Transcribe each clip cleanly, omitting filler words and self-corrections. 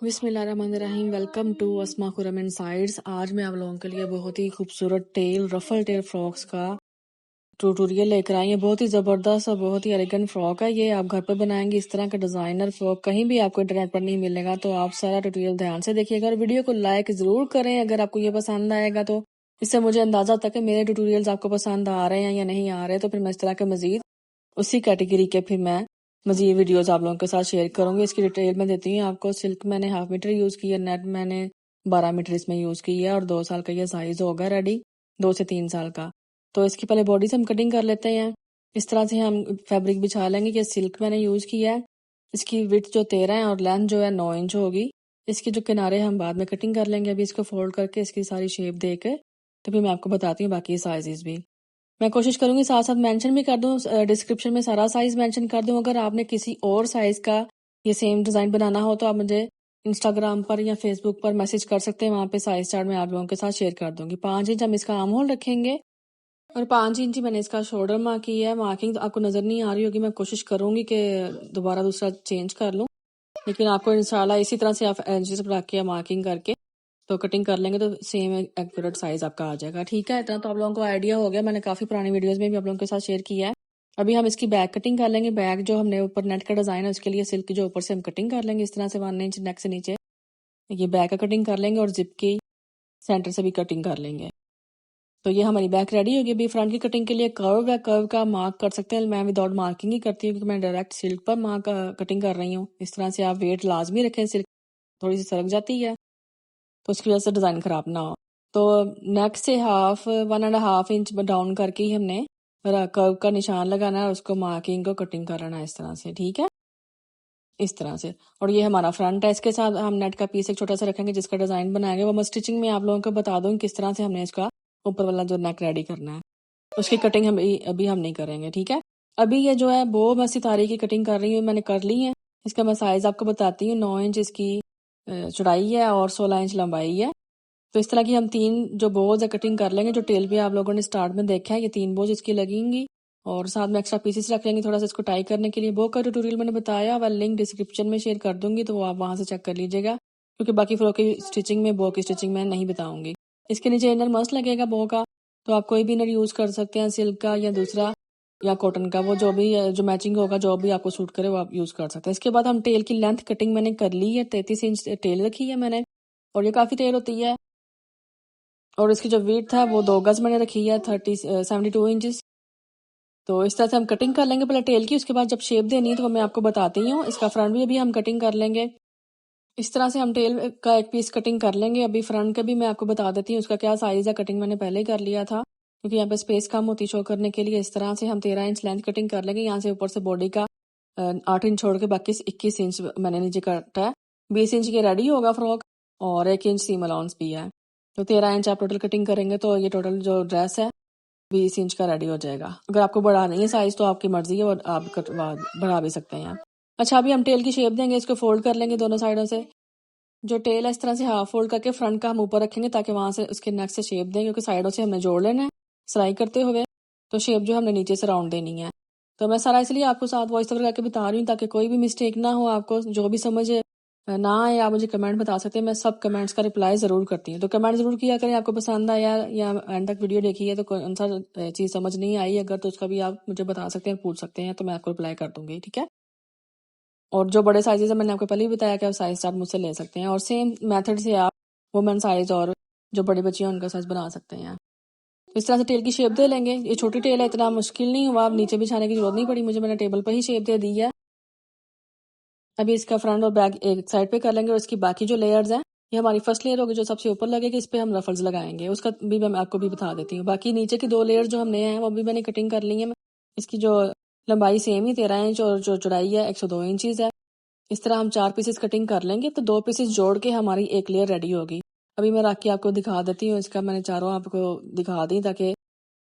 बिस्मिल्लाहिर्रहमानिर्रहीम। Welcome to Asma Khurram insides. आज मैं आप लोगों के लिए बहुत ही खूबसूरत रफल टेल फ्रॉक्स का ट्यूटोरियल लेकर आई है। बहुत ही ज़बरदस्त और बहुत ही एलिगेंट फ्रॉक है। ये आप घर पर बनाएंगे इस तरह का डिज़ाइनर फ्रॉक कहीं भी आपको इंटरनेट पर नहीं मिलेगा। तो आप सारा ट्यूटोरियल ध्यान से देखिएगा और वीडियो को लाइक ज़रूर करें अगर आपको ये पसंद आएगा। तो इससे मुझे अंदाज़ा होता है कि मेरे ट्यूटोरियल्स आपको पसंद आ रहे हैं या नहीं आ रहे। तो फिर मैं इस तरह के मज़ीद उसी कैटेगरी के फिर मैं मज़ीद वीडियोस आप लोगों के साथ शेयर करूंगी। इसकी डिटेल में देती हूँ आपको। सिल्क मैंने 1/2 मीटर यूज़ की है, नेट मैंने 12 मीटर इसमें यूज़ की है और 2 साल का ये साइज़ होगा रेडी, 2 से 3 साल का। तो इसकी पहले बॉडी से हम कटिंग कर लेते हैं। इस तरह से हम फैब्रिक बिछा लेंगे कि सिल्क मैंने यूज़ किया है। इसकी विड्थ जो 13 है और लेंथ जो है 9 इंच होगी। इसके जो किनारे हम बाद में कटिंग कर लेंगे। अभी इसको फोल्ड करके इसकी सारी शेप दे के तो फिर मैं आपको बताती हूँ बाकी साइजेस भी। मैं कोशिश करूंगी साथ साथ मेंशन भी कर दूं, डिस्क्रिप्शन में सारा साइज मेंशन कर दूं। अगर आपने किसी और साइज का ये सेम डिजाइन बनाना हो तो आप मुझे इंस्टाग्राम पर या फेसबुक पर मैसेज कर सकते हैं। वहां पे साइज चार्ट मैं आप लोगों के साथ शेयर कर दूंगी। 5 इंच हम इसका आर्म होल रखेंगे और 5 इंच मैंने इसका शोल्डर मार्क किया है। मार्किंग आपको नजर नहीं आ रही होगी, मैं कोशिश करूंगी कि दोबारा दूसरा चेंज कर लूं, लेकिन आपको इंशाल्लाह इसी तरह से आप इंचेस बढ़ा के मार्किंग करके तो कटिंग कर लेंगे तो सेम एक्यूरेट साइज आपका आ जाएगा। ठीक है, इतना तो आप लोगों को आइडिया हो गया। मैंने काफी पुरानी वीडियोस में भी आप लोगों के साथ शेयर किया है। अभी हम इसकी बैक कटिंग कर लेंगे। बैक जो हमने ऊपर नेट का डिजाइन है उसके लिए सिल्क के जो ऊपर से हम कटिंग कर लेंगे इस तरह से 1 इंच नेक से नीचे ये बैक का कटिंग कर लेंगे और जिप की सेंटर से भी कटिंग कर लेंगे। तो ये हमारी बैक रेडी होगी। अभी फ्रंट की कटिंग के लिए कर्व है, कर्व का मार्क कर सकते हैं। मैं विदाउट मार्किंग ही करती हूँ क्योंकि मैं डायरेक्ट सिल्क पर मार्क कटिंग कर रही हूँ। इस तरह से आप वेट लाजमी रखें, सिल्क थोड़ी सी सरक जाती है तो उसकी वजह से डिजाइन खराब ना हो। तो नेक से 1.5 इंच डाउन करके ही हमने कर्व का निशान लगाना है और उसको मार्किंग को कटिंग करना है इस तरह से। ठीक है, इस तरह से। और ये हमारा फ्रंट है। इसके साथ हम नेट का पीस एक छोटा सा रखेंगे जिसका डिजाइन बनाएंगे। वो मैं स्टिचिंग में आप लोगों को बता दूंगी किस तरह से हमने इसका ऊपर वाला जो नेक रेडी करना है। उसकी कटिंग हम अभी हम नहीं करेंगे। ठीक है, अभी ये जो है वो मैं सितारे की कटिंग कर रही हूँ, मैंने कर ली है। इसका मैं साइज आपको बताती हूँ। 9 इंच इसकी चौड़ाई है और 16 इंच लंबाई है। तो इस तरह की हम 3 जो बोज है कटिंग कर लेंगे। जो टेल भी आप लोगों ने स्टार्ट में देखा है, ये 3 बोज इसकी लगेंगी और साथ में एक्स्ट्रा पीसेस रख लेंगे थोड़ा सा इसको टाई करने के लिए। वो का ट्यूटोरियल मैंने बताया, वह लिंक डिस्क्रिप्शन में शेयर कर दूंगी तो वो आप वहां से चेक कर लीजिएगा, क्योंकि बाकी फ्रॉक की स्टिचिंग में बो की स्टिचिंग मैं नहीं बताऊंगी। इसके नीचे इनर मस्त लगेगा बो का, तो आप कोई भी इनर यूज कर सकते हैं, सिल्क का या दूसरा या कॉटन का, वो जो भी जो मैचिंग होगा, जो भी आपको सूट करे वो आप यूज कर सकते हैं। इसके बाद हम टेल की लेंथ कटिंग मैंने कर ली है। 33 इंच टेल रखी है मैंने और ये काफी टेल होती है। और इसकी जो वेट है वो 2 गज मैंने रखी है, 72 इंचेस। तो इस तरह से हम कटिंग कर लेंगे पहले टेल की, उसके बाद जब शेप देनी है तो वो मैं आपको बताती हूँ। इसका फ्रंट भी अभी हम कटिंग कर लेंगे। इस तरह से हम टेल का एक पीस कटिंग कर लेंगे। अभी फ्रंट का भी मैं आपको बता देती हूँ उसका क्या साइज है। कटिंग मैंने पहले ही कर लिया था क्योंकि यहाँ पे स्पेस कम होती शो करने के लिए। इस तरह से हम 13 इंच लेंथ कटिंग कर लेंगे। यहाँ से ऊपर से बॉडी का 8 इंच छोड़ के बाकी 21 इंच मैंने नीचे काटा है। 20 इंच के रेडी होगा फ्रॉक और 1 इंच सीम अलाउंस भी है। तो 13 इंच आप टोटल कटिंग करेंगे तो ये टोटल जो ड्रेस है 20 इंच का रेडी हो जाएगा। अगर आपको बढ़ा नहीं है साइज तो आपकी मर्जी है और आप बढ़ा भी सकते हैं। अच्छा, अभी हम टेल की शेप देंगे। इसको फोल्ड कर लेंगे दोनों साइडों से। जो टेल है इस तरह से हाफ फोल्ड करके फ्रंट का हम ऊपर रखेंगे ताकि वहां से उसके नेक से शेप दें, क्योंकि साइडों से हमने जोड़ लेना है सिलाई करते हुए। तो शेप जो हमने नीचे से राउंड देनी है। तो मैं सारा इसलिए आपको साथ वॉइस ओवर करके बता रही हूँ ताकि कोई भी मिस्टेक ना हो। आपको जो भी समझ ना आए आप मुझे कमेंट बता सकते हैं। मैं सब कमेंट्स का रिप्लाई जरूर करती हूँ, तो कमेंट जरूर किया करें। आपको पसंद आया या एंड तक वीडियो देखी है तो कौन सा चीज समझ नहीं आई अगर, तो उसका भी आप मुझे बता सकते हैं, पूछ सकते हैं, तो मैं आपको रिप्लाई कर दूंगी। ठीक है, और जो बड़े साइजेस है मैंने आपको पहले ही बताया कि आप साइज आप मुझसे ले सकते हैं और सेम मेथड से आप वुमेन साइज और जो बड़ी बच्ची है उनका साइज बना सकते हैं। इस तरह से टेल की शेप दे लेंगे। ये छोटी टेल है, इतना मुश्किल नहीं हुआ, आप नीचे बिछाने की जरूरत नहीं पड़ी मुझे, मैंने टेबल पर ही शेप दे दी है। अभी इसका फ्रंट और बैक एक साइड पे कर लेंगे और इसकी बाकी जो लेयर्स हैं, ये हमारी फर्स्ट लेयर होगी जो सबसे ऊपर लगेगी, इस पे हम रफल्स लगाएंगे। उसका भी मैं आपको भी बता देती हूँ। बाकी नीचे की 2 लेयर जो हमने हैं वो भी मैंने कटिंग कर ली है। इसकी जो लंबाई सेम ही 13 इंच और जो चौड़ाई है 102 इंचीज है। इस तरह हम 4 पीसेस कटिंग कर लेंगे तो 2 पीसेस जोड़ के हमारी एक लेयर रेडी होगी। अभी मैं रख के आपको दिखा देती हूँ। इसका मैंने चारों आपको दिखा दी ताकि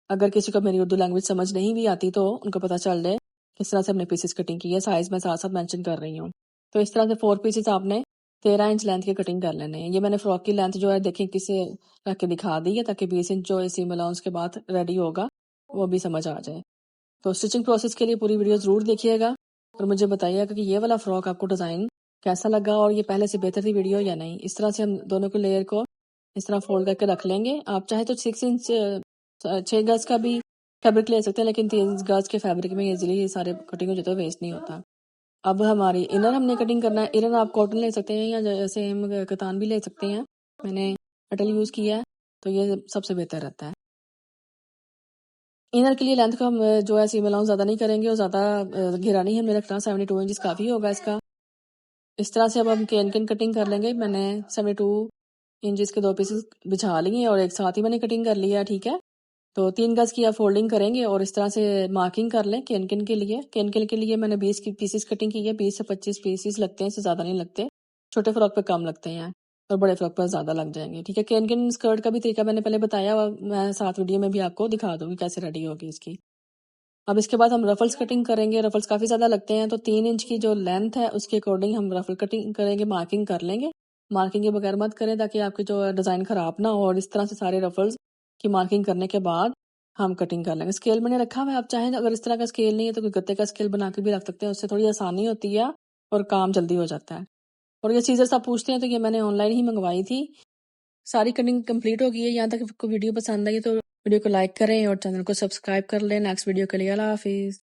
अगर किसी को मेरी उर्दू लैंग्वेज समझ नहीं भी आती तो उनको पता चल जाए किस तरह से हमने पीसेस कटिंग की है। साइज मैं साथ साथ मेंशन कर रही हूँ। तो इस तरह से 4 पीसेस आपने 13 इंच लेंथ की कटिंग कर लेने हैं। ये मैंने फ्रॉक की लेंथ जो है देखिए किसे रख के दिखा दी है ताकि 20 इंच जो सीम अलाउंस के बाद रेडी होगा वो भी समझ आ जाए। तो स्टिचिंग प्रोसेस के लिए पूरी वीडियो जरूर देखिएगा और मुझे बताइएगा कि ये वाला फ्रॉक आपको डिजाइन कैसा लगा और ये पहले से बेहतर थी वीडियो या नहीं। इस तरह से हम दोनों को लेयर को इस तरह फोल्ड करके रख लेंगे। आप चाहे तो 6 इंच 6 गज का भी फैब्रिक ले सकते हैं, लेकिन 3 गज के फैब्रिक में इजीली ये सारे कटिंग हो जाता है, वेस्ट नहीं होता। अब हमारी इनर हमने कटिंग करना है। इनर आप कॉटन ले सकते हैं या जैसे हम कतान भी ले सकते हैं। मैंने कटल यूज किया है तो ये सबसे बेहतर रहता है। इनर के लिए लेंथ को हम जो है सीम अलाउंस ज़्यादा नहीं करेंगे और ज़्यादा घेरा नहीं हमने रखना। 72 इंच काफ़ी होगा इसका। इस तरह से अब हम केन केन कटिंग कर लेंगे। मैंने 72 इंचेस के 2 पीसेस बिछा लिए और एक साथ ही मैंने कटिंग कर लिया, ठीक है। तो 3 गज की आप फोल्डिंग करेंगे और इस तरह से मार्किंग कर लें केन केन के लिए। केन केन के लिए मैंने 20 की पीसेस कटिंग की है। 20 से 25 पीसेस लगते हैं, इससे ज़्यादा नहीं लगते। छोटे फ्रॉक पे कम लगते हैं और बड़े फ्रॉक पर ज़्यादा लग जाएंगे, ठीक है। केन केन स्कर्ट का भी तरीका मैंने पहले बताया, मैं साथ वीडियो में भी आपको दिखा दूंगी कैसे रेडी होगी इसकी। अब इसके बाद हम रफल्स कटिंग करेंगे। रफल्स काफ़ी ज़्यादा लगते हैं तो 3 इंच की जो लेंथ है उसके अकॉर्डिंग हम रफल कटिंग करेंगे, मार्किंग कर लेंगे। मार्किंग के बगैर मत करें ताकि आपकी जो डिज़ाइन ख़राब ना हो। और इस तरह से सारे रफल्स की मार्किंग करने के बाद हम कटिंग कर लेंगे। स्केल मैंने रखा हुआ है, आप चाहें अगर इस तरह का स्केल नहीं है तो कोई गत्ते का स्केल बना के भी रख सकते हैं, उससे थोड़ी आसानी होती है और काम जल्दी हो जाता है। और ये सीजर्स आप पूछते हैं तो ये मैंने ऑनलाइन ही मंगवाई थी। सारी कटिंग कंप्लीट हो गई है। यहाँ तक आपको वीडियो पसंद आई तो वीडियो को लाइक करें और चैनल को सब्सक्राइब कर लें। नेक्स्ट वीडियो के लिए अल्लाह हाफिज़।